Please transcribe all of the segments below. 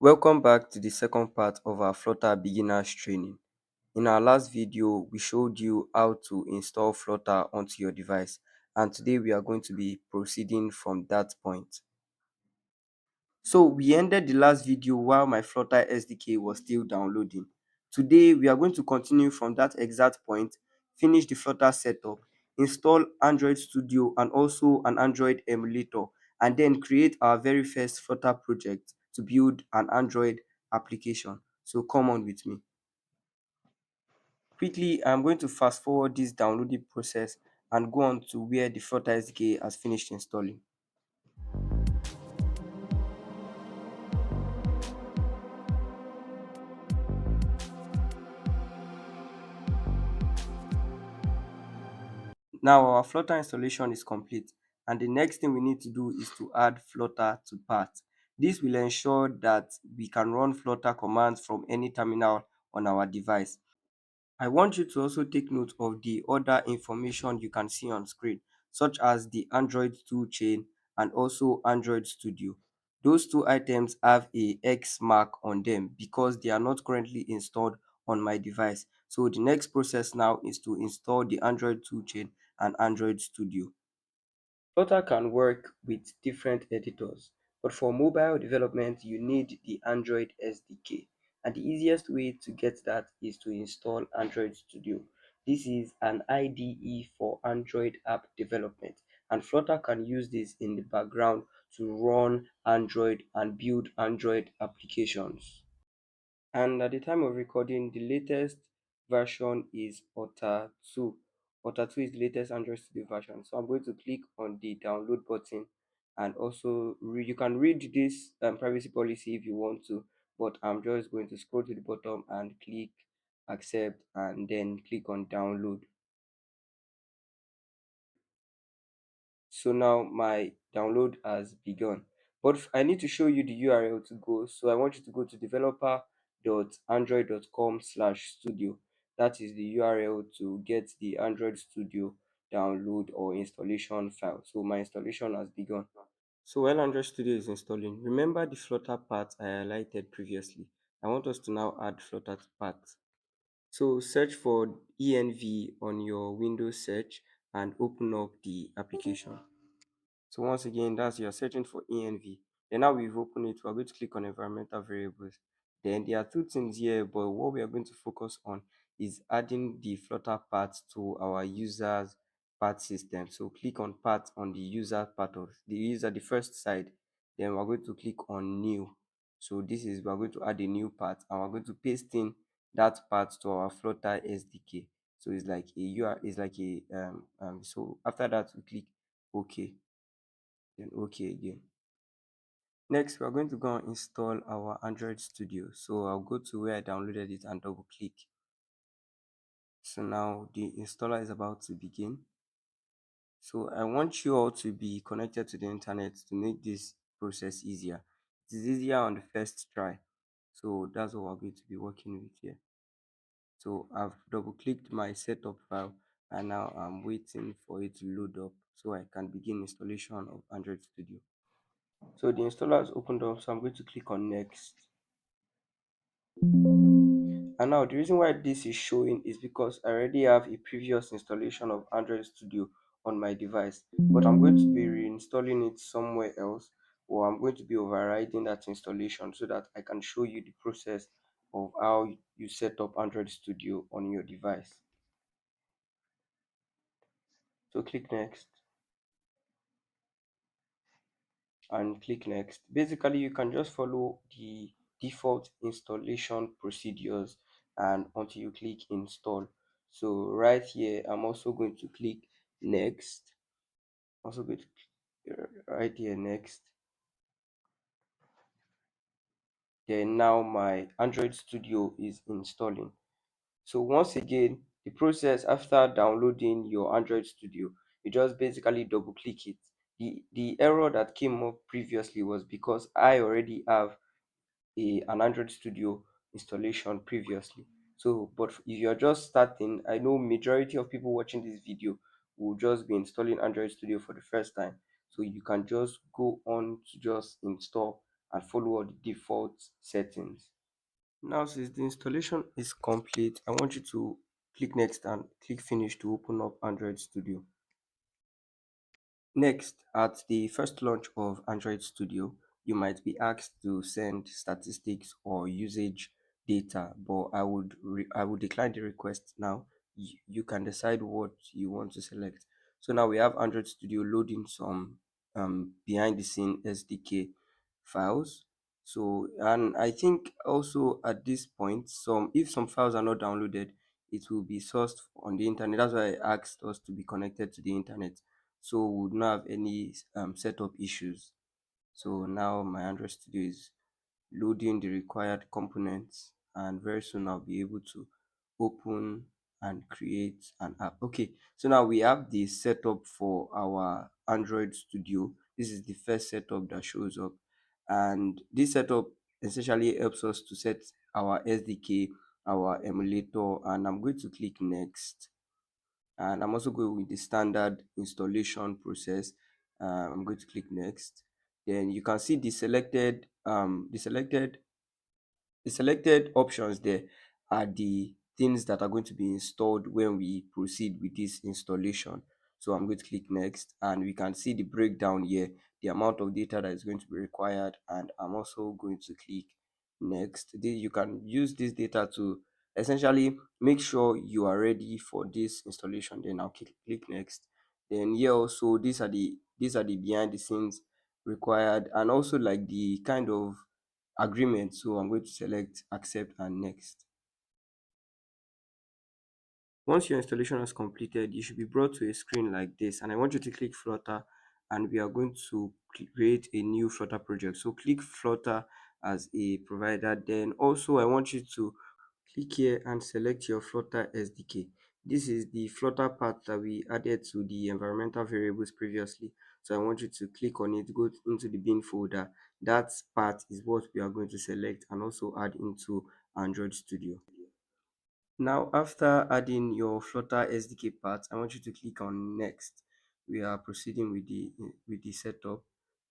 Welcome back to the second part of our Flutter beginners training. In our last video, we showed you how to install Flutter onto your device, and today we are going to be proceeding from that point. So we ended the last video while my Flutter SDK was still downloading. Today we are going to continue from that exact point, finish the Flutter setup, install Android Studio and also an Android emulator, and then create our very first Flutter project to build an Android application. So come on with me. Quickly, I'm going to fast forward this downloading process and go on to where the Flutter SDK has finished installing. Now our Flutter installation is complete, and the next thing we need to do is to add Flutter to path. This will ensure that we can run Flutter commands from any terminal on our device. I want you to also take note of the other information you can see on screen, such as the Android toolchain and also Android Studio. Those two items have a X mark on them because they are not currently installed on my device. So the next process now is to install the Android toolchain and Android Studio. Flutter can work with different editors, but for mobile development, you need the Android SDK. And the easiest way to get that is to install Android Studio. This is an IDE for Android app development, and Flutter can use this in the background to run Android and build Android applications. And at the time of recording, the latest version is Otter 2. Otter 2 is the latest Android Studio version. So I'm going to click on the download button and also you can read this privacy policy if you want to, but I'm just going to scroll to the bottom and click accept and then click on download. So now my download has begun. But I need to show you the URL to go. So I want you to go to developer.android.com/studio. That is the URL to get the Android Studio download or installation file. So my installation has begun. So while Android Studio is installing, remember the Flutter path I highlighted previously. I want us to now add Flutter to path. So search for env on your Windows search and open up the application. So once again, that's you're searching for env. Then now we've opened it, we're going to click on environmental variables. Then there are two things here, but what we are going to focus on is adding the Flutter path to our user's path system. So click on path on the user part of the user, the first side. Then we're going to click on new. So this is we're going to add a new path and we're going to paste in that path to our Flutter SDK. So it's like a UR, it's like a so after that we click OK, then OK again. Next, we are going to go and install our Android Studio. So I'll go to where I downloaded it and double click. So now the installer is about to begin. So I want you all to be connected to the internet to make this process easier. It is easier on the first try. So that's what we're going to be working with here. So I've double clicked my setup file and now I'm waiting for it to load up so I can begin installation of Android Studio. So the installer has opened up, so I'm going to click on next. And now the reason why this is showing is because I already have a previous installation of Android Studio on my device, but I'm going to be reinstalling it somewhere else, or I'm going to be overriding that installation so that I can show you the process of how you set up Android Studio on your device. So click next and click next. Basically, you can just follow the default installation procedures and until you click install. So right here, I'm also going to click next. Also going to right here next. Then now my Android Studio is installing. So once again, the process after downloading your Android Studio, you just basically double click it. The error that came up previously was because I already have an Android Studio installation previously. So, but if you're just starting, I know majority of people watching this video will just be installing Android Studio for the first time. So you can just go on to just install and follow all the default settings. Now, since the installation is complete, I want you to click next and click finish to open up Android Studio. Next, at the first launch of Android Studio, you might be asked to send statistics or usage data, but I would decline the request now. You can decide what you want to select. So now we have Android Studio loading some behind the scene SDK files. So, and I think also at this point, some if some files are not downloaded, it will be sourced on the internet. That's why I asked us to be connected to the internet, so we would not have any setup issues. So now my Android Studio is loading the required components, and very soon I'll be able to open and create an app. Okay, so now we have the setup for our Android Studio. This is the first setup that shows up, and this setup essentially helps us to set our SDK, our emulator, and I'm going to click next. And I'm also going with the standard installation process. I'm going to click next. Then you can see the selected options there are the things that are going to be installed when we proceed with this installation. So I'm going to click next, and we can see the breakdown here, the amount of data that is going to be required, and I'm also going to click next. You can use this data to essentially make sure you are ready for this installation. Then I'll click next. Then here also, these are the behind the scenes required, and also like the kind of agreement. So I'm going to select accept and next. Once your installation has completed, you should be brought to a screen like this, and I want you to click Flutter, and we are going to create a new Flutter project. So click Flutter as a provider. Then also I want you to click here and select your Flutter SDK. This is the Flutter part that we added to the environmental variables previously. So I want you to click on it, go into the bin folder. That part is what we are going to select and also add into Android Studio. Now, after adding your Flutter SDK part, I want you to click on next. We are proceeding with the setup.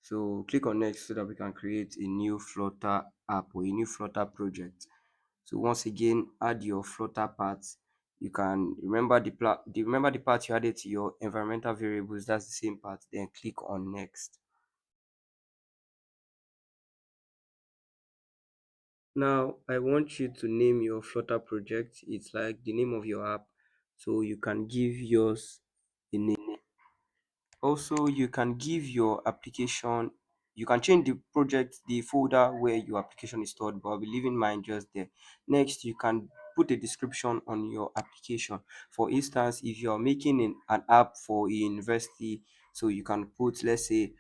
So click on next so that we can create a new Flutter app or a new Flutter project. So once again, add your Flutter parts. You can remember remember the part you added to your environmental variables. That's the same part. Then click on next. Now I want you to name your Flutter project. It's like the name of your app. So you can give yours a name. Also, you can give your application, you can change the project, the folder where your application is stored, but I'll be leaving mine just there. Next, you can put a description on your application. For instance, if you're making an app for a university, so you can put, let's say,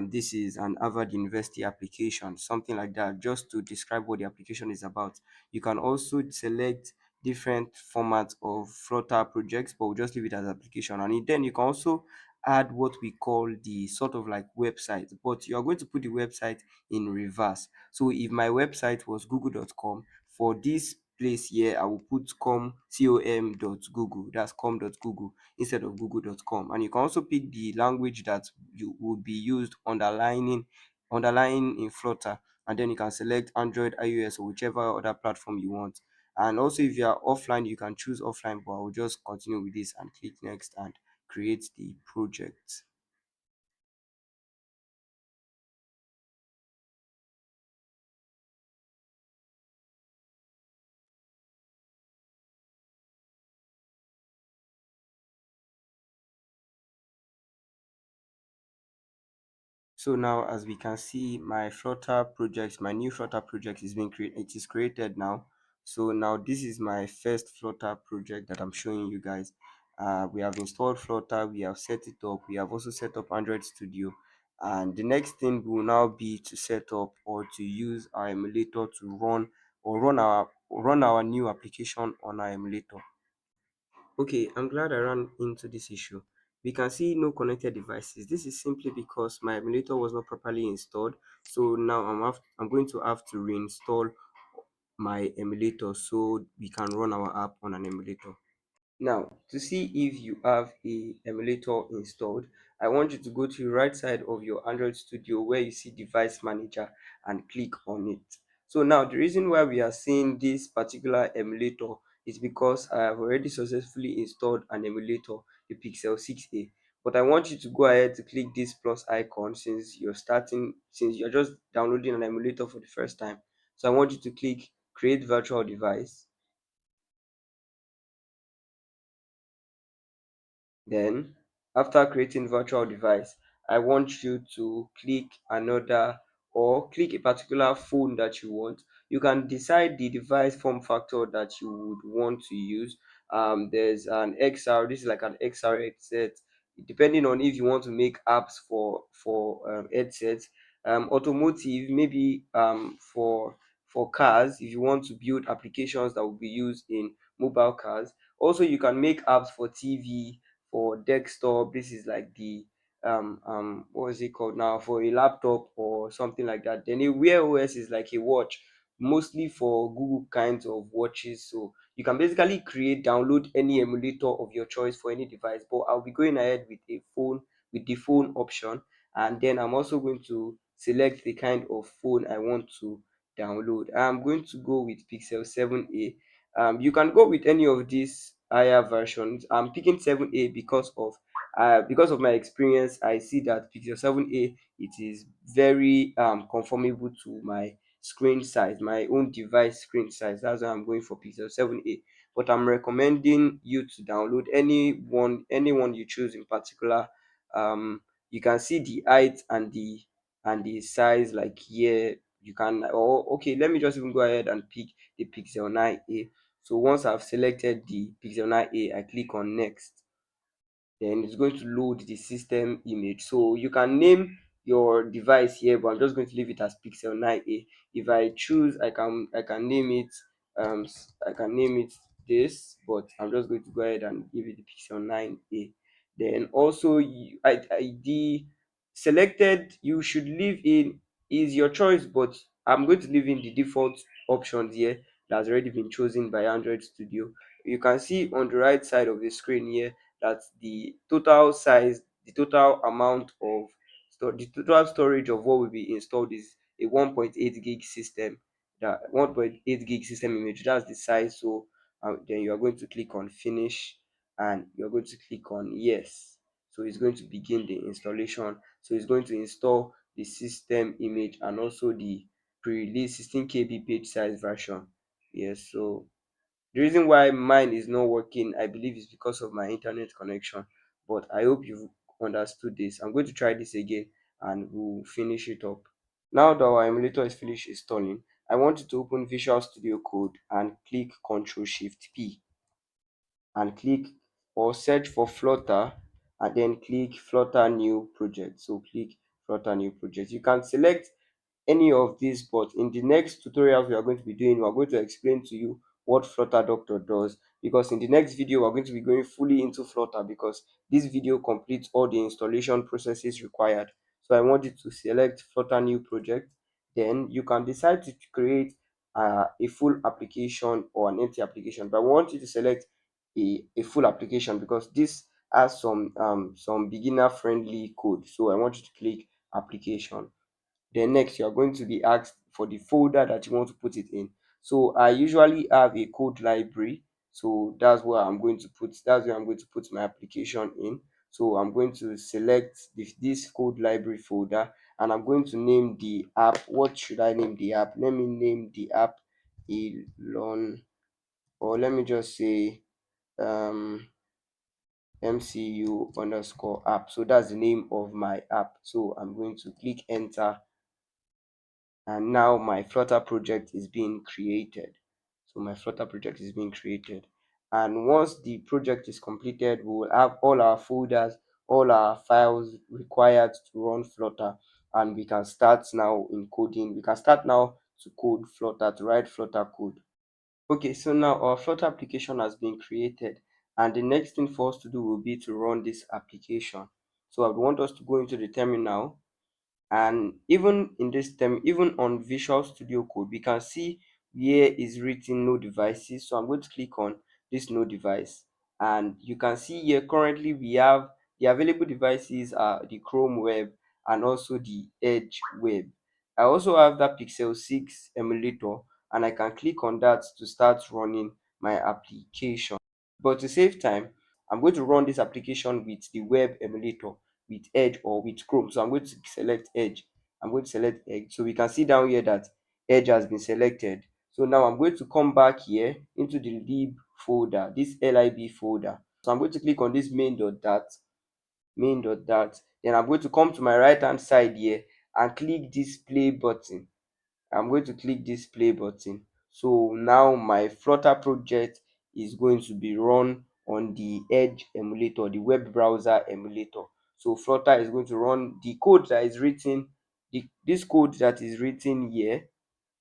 this is an Harvard University application, something like that, just to describe what the application is about. You can also select different formats of Flutter projects, but we'll just leave it as application. And then you can also add what we call the sort of like website, but you're going to put the website in reverse. So if my website was google.com, for this place here I will put com.google, that's com.google instead of google.com. And you can also pick the language that you would be used underlying in Flutter, and then you can select Android, iOS, or whichever other platform you want. And also if you are offline, you can choose offline, but I will just continue with this and click next and create the project. So now as we can see, my new Flutter project is being created. It is created now. So now this is my first Flutter project that I'm showing you guys. We have installed Flutter, we have set it up, we have also set up Android Studio. And the next thing will now be to set up or to use our emulator to run our new application on our emulator. Okay, I'm glad I ran into this issue. We can see no connected devices. This is simply because my emulator was not properly installed. So now I'm going to have to reinstall my emulator so we can run our app on an emulator. Now, to see if you have a emulator installed, I want you to go to the right side of your Android Studio where you see Device Manager and click on it. So now the reason why we are seeing this particular emulator is because I have already successfully installed an emulator, the Pixel 6a. But I want you to go ahead to click this plus icon since you're just downloading an emulator for the first time. So I want you to click create virtual device. Then, after creating virtual device, I want you to click another or click a particular phone that you want. You can decide the device form factor that you would want to use. There's an XR, this is like an XR headset, depending on if you want to make apps for headsets. Automotive, maybe for cars, if you want to build applications that will be used in mobile cars. Also, you can make apps for TV, for desktop. This is like the what is it called now, for a laptop or something like that. Then a Wear OS is like a watch, mostly for Google kinds of watches. So you can basically download any emulator of your choice for any device. But I'll be going ahead with a phone, with the phone option, and then I'm also going to select the kind of phone I want to download. I'm going to go with Pixel 7a. You can go with any of these higher versions. I'm picking 7a because of my experience. I see that Pixel 7a, it is very conformable to my screen size, my own device screen size. That's why I'm going for Pixel 7a. But I'm recommending you to download anyone you choose in particular. You can see the height and the size like here. You can, or okay, let me just even go ahead and pick the Pixel 9a. So once I've selected the Pixel 9a, I click on next. Then it's going to load the system image. So you can name your device here, but I'm just going to leave it as Pixel 9a. If I choose, I can name it I can name it this, but I'm just going to go ahead and give it the Pixel 9a. Then also the selected you should leave in is your choice, but I'm going to leave in the default options here that's already been chosen by Android Studio. You can see on the right side of the screen here that the total size, the total amount of the total storage of what will be installed is a 1.8 gig system. That 1.8 gig system image, that's the size. So then you are going to click on finish and you're going to click on yes. So it's going to begin the installation. So it's going to install the system image and also the pre-release 16 KB page size version. Yes, so the reason why mine is not working, I believe, is because of my internet connection. But I hope you've understood this. I'm going to try this again and we'll finish it up. Now that our emulator is finished installing, I want you to open Visual Studio Code and click Ctrl Shift P and click or search for Flutter and then click Flutter New Project. So click Flutter New Project. You can select any of these, but in the next tutorials we are going to be doing, we are going to explain to you what Flutter Doctor does, because in the next video we're going to be going fully into Flutter, because this video completes all the installation processes required. So I want you to select Flutter New Project. Then you can decide to create a full application or an empty application, but I want you to select a full application because this has some beginner friendly code. So I want you to click application. Then next, you are going to be asked for the folder that you want to put it in. So I usually have a code library. So that's where I'm going to put my application in. So I'm going to select this code library folder and I'm going to name the app. What should I name the app? Let me name the app Elon, or let me just say um MCU underscore app. So that's the name of my app. So I'm going to click enter and now my Flutter project is being created. So my Flutter project is being created. And once the project is completed, we will have all our folders, all our files required to run Flutter. And we can start now in coding. We can start now to code Flutter, to write Flutter code. Okay, so now our Flutter application has been created. And the next thing for us to do will be to run this application. So I want us to go into the terminal, and even in this term, even on Visual Studio Code, we can see where is written no devices. So I'm going to click on this no device And you can see here currently we have the available devices are the Chrome web and also the Edge web. I also have that Pixel 6 emulator, and I can click on that to start running my application. But to save time, I'm going to run this application with the web emulator, with Edge or with Chrome. So I'm going to select Edge. I'm going to select Edge. So we can see down here that Edge has been selected. So now I'm going to come back here into the lib folder, this lib folder. So I'm going to click on this main.dat. Then I'm going to come to my right hand side here and click this play button. I'm going to click this play button. So now my Flutter project is going to be run on the Edge emulator, the web browser emulator. So Flutter is going to run the code that is written, this code that is written here.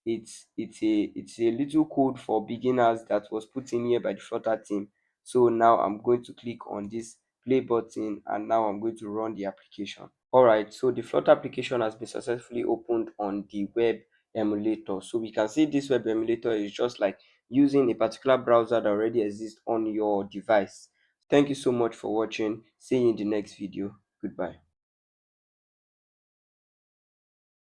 It's a little code for beginners that was put in here by the Flutter team. So now I'm going to click on this play button, and now I'm going to run the application. All right, so the Flutter application has been successfully opened on the web emulator. So we can see this web emulator is just like using a particular browser that already exists on your device. Thank you so much for watching. See you in the next video. Goodbye.